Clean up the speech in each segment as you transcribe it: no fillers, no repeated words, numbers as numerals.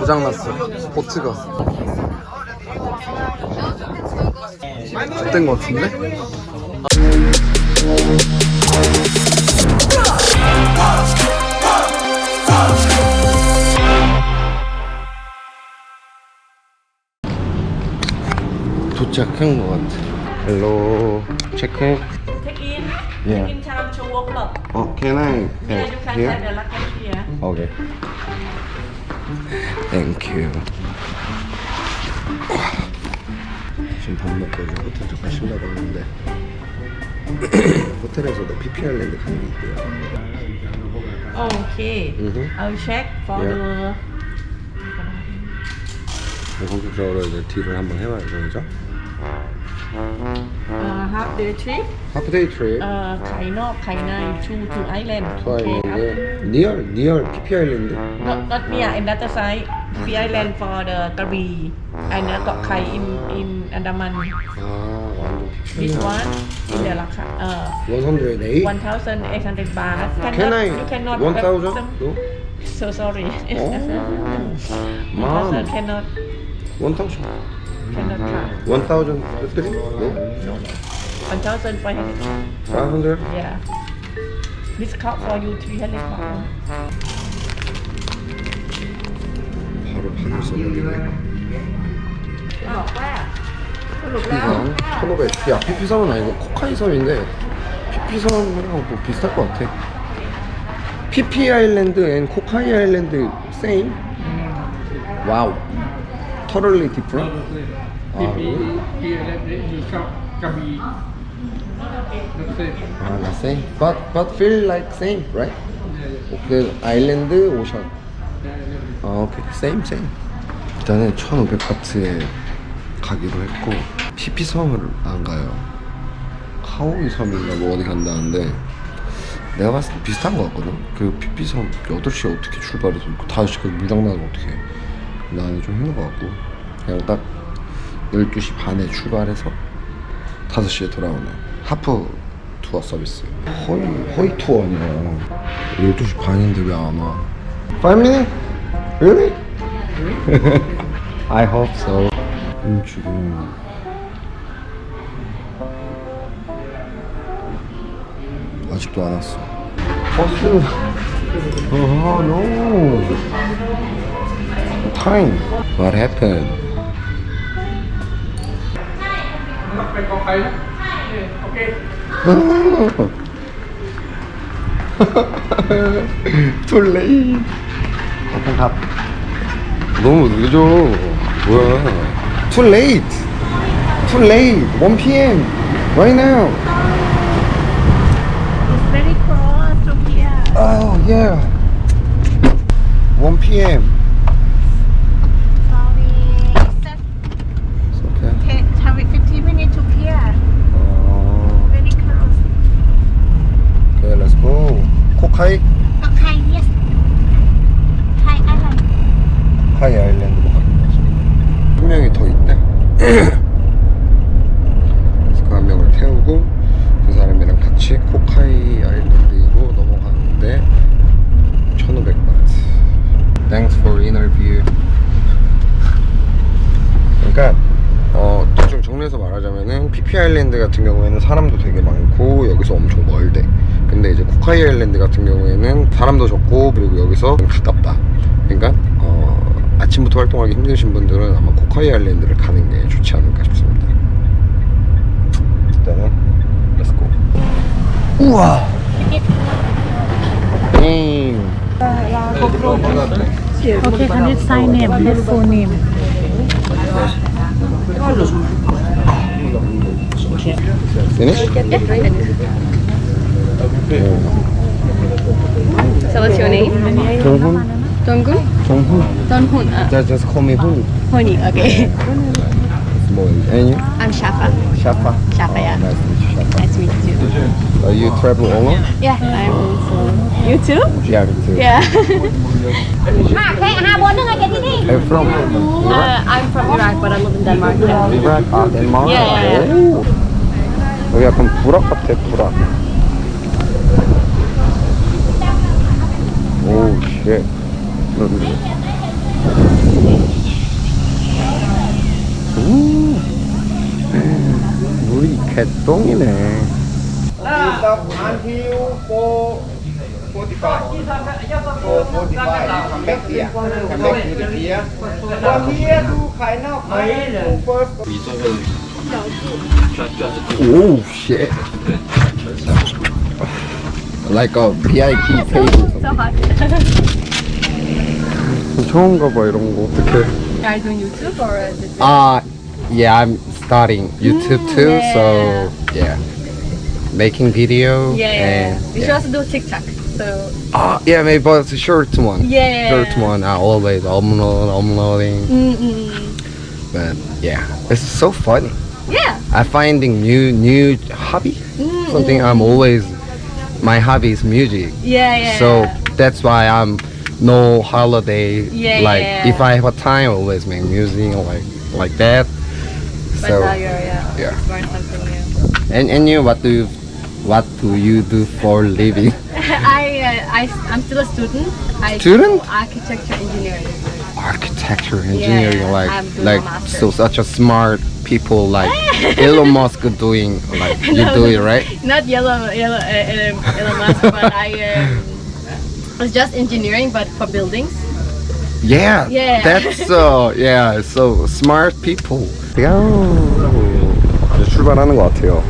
고장났어. 보트가 잘된 것 같은데? 도착한 것 같아. 헬로 체크인. Check-in. Yeah. Check-in time 2 o'clock. Oh, can I? Yeah, you can Here? send the luggage here. Okay. Thank you. 지금 밥 먹고 이제 호텔 좀 가시려고 하는데 호텔에서도 PP 아일랜드 가는 게 있대요. Okay. I'll check for Yeah. 본격적으로 이제 딜을 한번 해봐야죠, 그죠? half day trip. Half day trip. Kainai to Ireland. to Okay. Ireland. Near PP 아일랜드. Not near another side. The island for the Krabi and got Kai in Andaman. 아, 완전 This PP one in the Laka. 108? 1,800 baht. Can I? You cannot. 1,000? No? So sorry. Mom. 1,000 cannot 1,000? cannot come. 1,000? No? 1,500. 500? Yeah. Discount for you 300 baht. 바로 판을 써버리네. 그럼 1,500. 야, PP섬은 아니고 코카이 섬인데 PP섬이랑 뭐 비슷할 것 같아. PP 아일랜드 앤 코카이 아일랜드 same? 와우. Totally different? Not same. But feel like same, right? 그 아일랜드 오션. 오케이. same. 일단은 1,500바트에 가기로 했고 PP 섬을 안 가요. 카오이 섬인가 뭐 어디 간다는데 내가 봤을 때 비슷한 것 같거든. 그 PP 섬 8시에 어떻게 출발해서 5시까지 무장나면 어떻게 나는 좀 힘든 것 같고 그냥 딱 12시 반에 출발해서 5시에 돌아오는 하프 투어 서비스. 허이 투어 아니야. 12시 반인데 왜 안 와? 5 minutes? Really? I hope so. 지금 아직도 안 왔어. 버스. No. Time. What happened? Too late. 밥. 너무 늦어. 뭐야? Too late. 1 p.m. Right now. It's very close to here. Oh yeah. 1 p.m. Sorry. It's okay. Have it 15 minutes to here. Very close. Okay, let's go. 코카이? Okay, yes. Thai Island. 코카이 아일랜드로 가는 거지. 한 명이 더 있대. 그래서 그 한 명을 태우고 그 사람이랑 같이 코카이 아일랜드로 넘어가는데 1,500바트. Thanks for interview. 그러니까 대충 정리해서 말하자면은 PP 아일랜드 같은 경우에는 사람도 되게 많고 여기서 엄청 멀대. 근데 이제 코카이 아일랜드 같은 경우에는 사람도 적고 그리고 여기서 가깝다. 그러니까 아침부터 활동하기 힘드신 분들은 아마 코카이 아일랜드를 가는 게 좋지 않을까 싶습니다. 일단은 Let's go. 우와. Okay, can you sign name? His full name. Finish? So what's your name? 정훈? Donggun? 정훈. Donghun. Just call me 훈. Honi, okay. 뭐, and you? I'm Shafa. Shafa. Shafa, yeah. Nice to meet you, Shafa. Nice to meet you. Are you travel alone? Yeah, I'm also. You too? Yeah, me too. Yeah. I'm from Iraq. I'm from Iraq, but I live in Denmark now. Iraq? 아, 덴마크? Yeah. 오. 여기 약간 부락 같아, 부락. 오, 쉣. 개똥이네. Stop until 4:45. 4:45. Come back here. Come back to the pier. From here to Khai Nao Khai to first. Oh shit. Like a VIP table. So hot. 처음 가봐 이런 거 어떡해. Are you doing YouTube or is it? Yeah, I'm starting YouTube too, yeah. so yeah. Making video Yeah. and We should also do TikTok. So yeah, maybe but it's a short one. Yeah. Short one. I always uploading. But yeah, it's so funny. yeah. I finding new hobby. Something I'm always my hobby is music. Yeah. So that's why I'm no holiday. Yeah, Like yeah. if I have a time, I always make music like that. But So now you're yeah. exploring something new. And you what do you do for living? I'm still a student. I Student? do architecture engineering. Architecture, engineering, Yeah, I'm doing like a master's. so such a smart people like Elon Musk doing like you do it right? Not Elon Musk, but it's just engineering, but for buildings. Yeah, Yeah. that's yeah, so smart people. 이제 출발하는 것 같아요.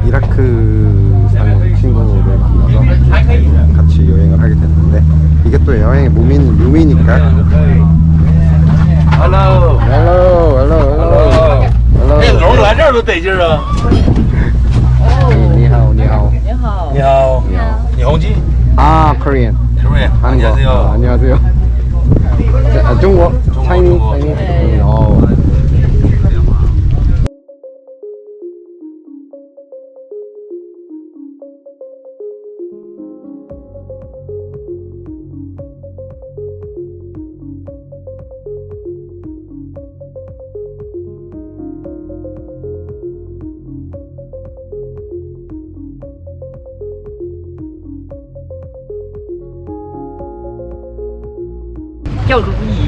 이라크 사는 친구를 만나서 같이 여행을 하게 됐는데 이게 또 여행의 묘미니까. Hello， Hello. 哎，楼来这儿都得劲儿啊！你好。你好，你好鸡， Korean. 是不是？ 한국. 안녕하세요. 중국. Chinese.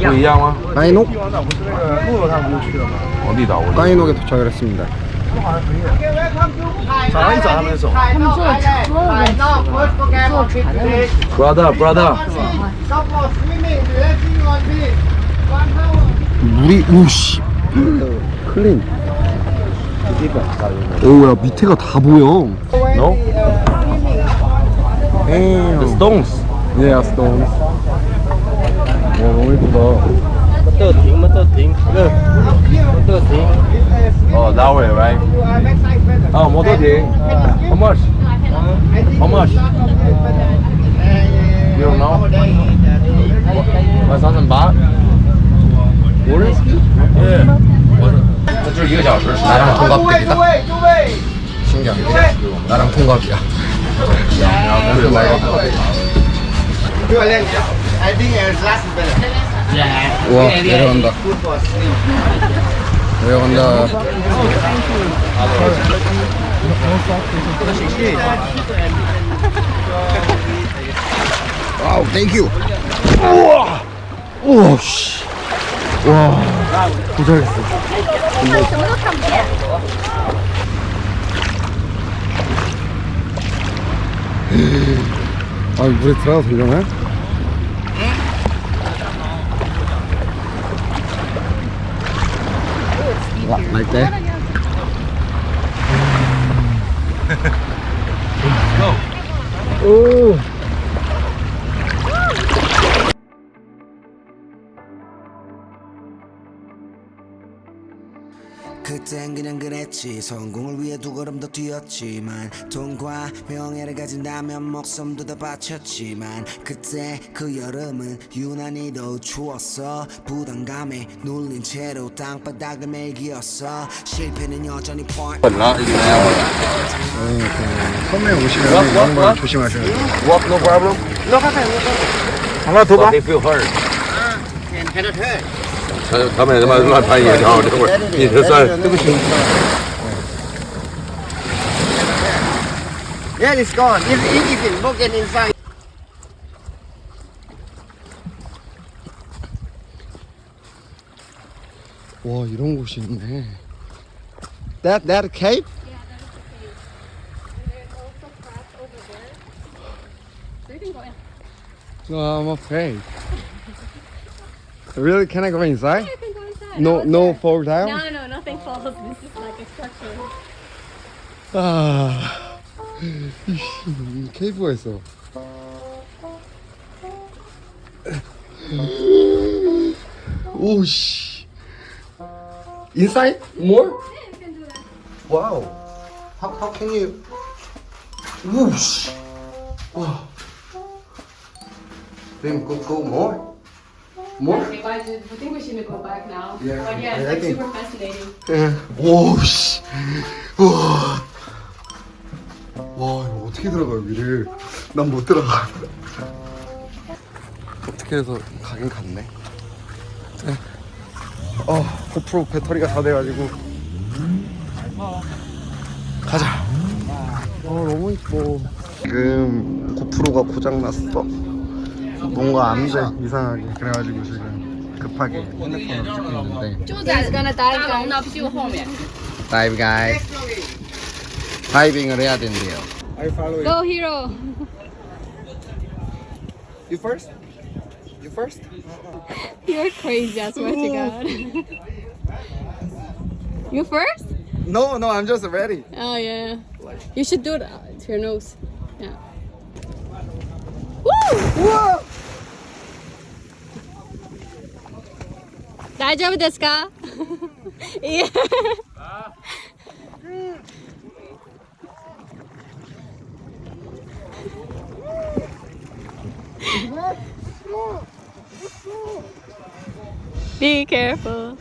不一样吗？ 까이녹. 皇帝岛，我 까이녹에 도착을 했습니다. 早一早他们走。 Khai Nao first program on trip today. brother， Stop for swimming. Relaxing on beach. 1 hour. 물이 오씨. 클린. 오야 밑에가 다 보여. No? Damn. The stones. Yeah, stones. 와 너무 예쁘다. Oh, that way, right? Backside better. Oh, 摩托艇。How much? How much? You don't know? 3,300. 예. 这就是1个小时. 나랑 동갑들이다. 신기하게. 나랑 동갑이야. I think last is better. 우와 내려간다. Good for sleep. 내려간다. 와우, 땡큐. 우와, 씨. 와, 도착했어. 아, 물에 들어가도 되려나? Like that? Go. 오. 그땐 그냥 그랬지. 성공을 위해 두 걸음 더 뛰었지만 돈과 명예를 가진다면 목숨도 다 바쳤지만 그때 그 여름은 유난히도 추웠어. 부담감에 눌린 채로 땅바닥을 매기었어. 실패는 여전히 point. 섬에 오시면 이런 걸 조심하셔야 돼요. Walk, no problem. 하나 더 봐. They feel hurt. Cannot hurt. 他们他妈乱攀岩，然后这会儿你这算对不起。 Yeah, it's gone. If it's broken inside. 와 이런 곳이 있네. That cave? No, I'm afraid. Really? Can I go inside? You can go inside. No, I was no there. fall down? No, nothing falls. This is like a structure. 아, 케이프가 있어. 오씨. Inside? More? Yeah, you can do that. Wow. How can you? Whoosh. Wow. Then go more. More? Okay, but I think we should go back now. Yeah, But yeah, I it's like think- super fascinating. 오씨. 우와. 와, 이거 어떻게 들어가 여기를? 난 못 들어가. 어떻게 해서 가긴 갔네. 네. 고프로 배터리가 다 돼가지고 가자. 너무 이뻐. 지금 고프로가 고장났어. 뭔가 안 돼, 이상하게. 그래가지고 지금 급하게 핸드폰으로 찍고 있는데. It's gonna dive down. 다이브 가이. 다이빙을 해야 된대요. I follow you. Go, hero. You first? You first? You're crazy, I swear to God. You first? No, I'm just ready. Oh, yeah. You should do it to your nose. Yeah. Woo! 우와! 大丈夫ですか? Yeah. Be careful.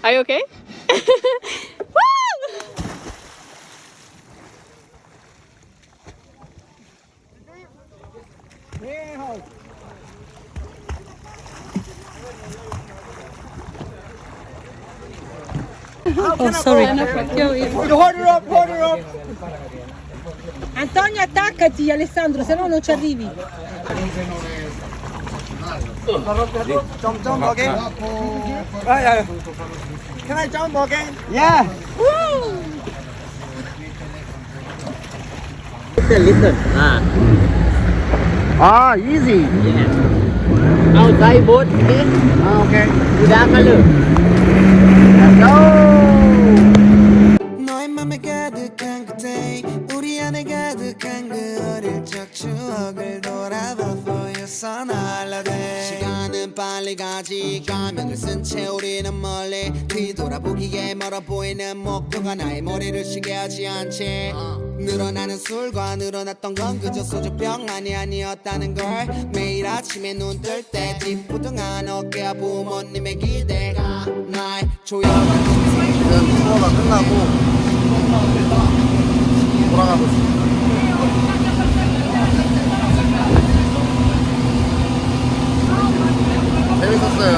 Are you okay? Woo! Oh, sorry. Hold her up. Antonio, attaccati, Alessandro, se no non ci arrivi. Jump again. Yeah. Can I jump again? Yeah. Listen. Easy. Outside boat, okay? Okay. Without color. Let's go. 너의 맘에 가득한 그때 우리 안에 가득한 그 어릴 적 추억을 돌아봐 보여서 날라대 시간은 빨리 가지 가면을 쓴 채 우리는 멀리 뒤돌아보기에 멀어 보이는 목표가 나의 머리를 쉬게 하지 않지 늘어나는 술과 늘어났던 건 그저 소주병만이 아니었다는 걸 매일 아침에 눈 뜰 때 뒷부둥한 어깨와 부모님의 기대가 날 조여가는 지금 투어가 끝나고 돌아가고 있습니다. 재밌었어요.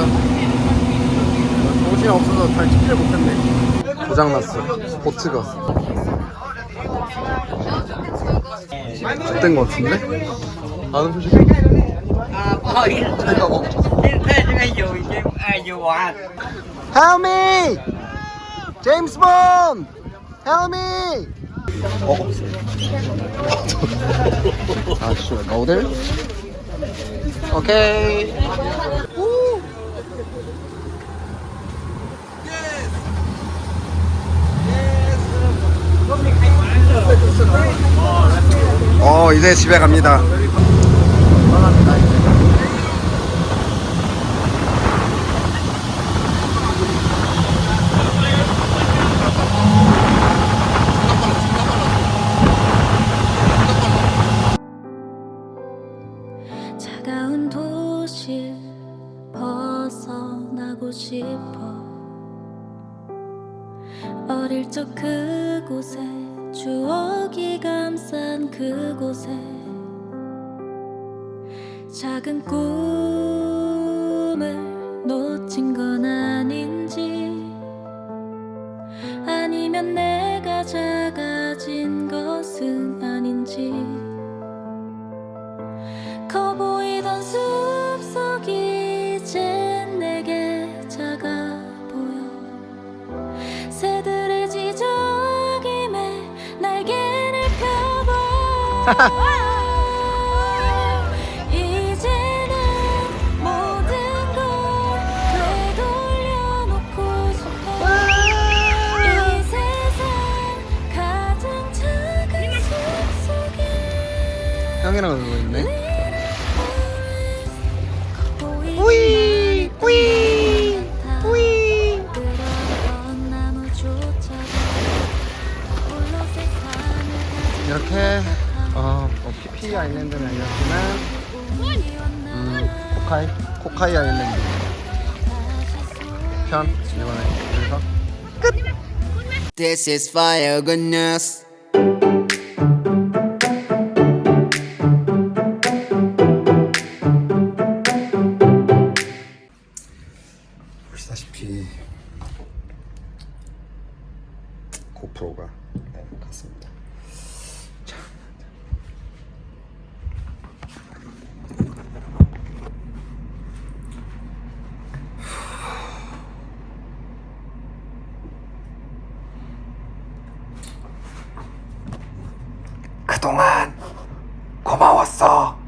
정신이 없어서 잘 찍지를 못했네. 고장났어. 보트가. 좆된 거 같은데? 아는 표시? 제가 멈춰서. Help me! James Bond! Help me! should I go there? Okay. 이제 집에 갑니다. 차가운 도시 벗어나고 싶어 어릴 적 그곳에 추억이 감싼 그곳에 작은 꿈을 놓친 건 아닌지 아니면 내가 작아진 것은 아닌지 커 보이던 숲속이 이젠 내게 작아 보여 새들의 지저김에 날개를 펴봐 아일랜드는 아니었지만 코카이 아일랜드 편 이번에 여기서 This is fire goodness. 보시다시피 고프로가 갔습니다. 자. 그동안 고마웠어.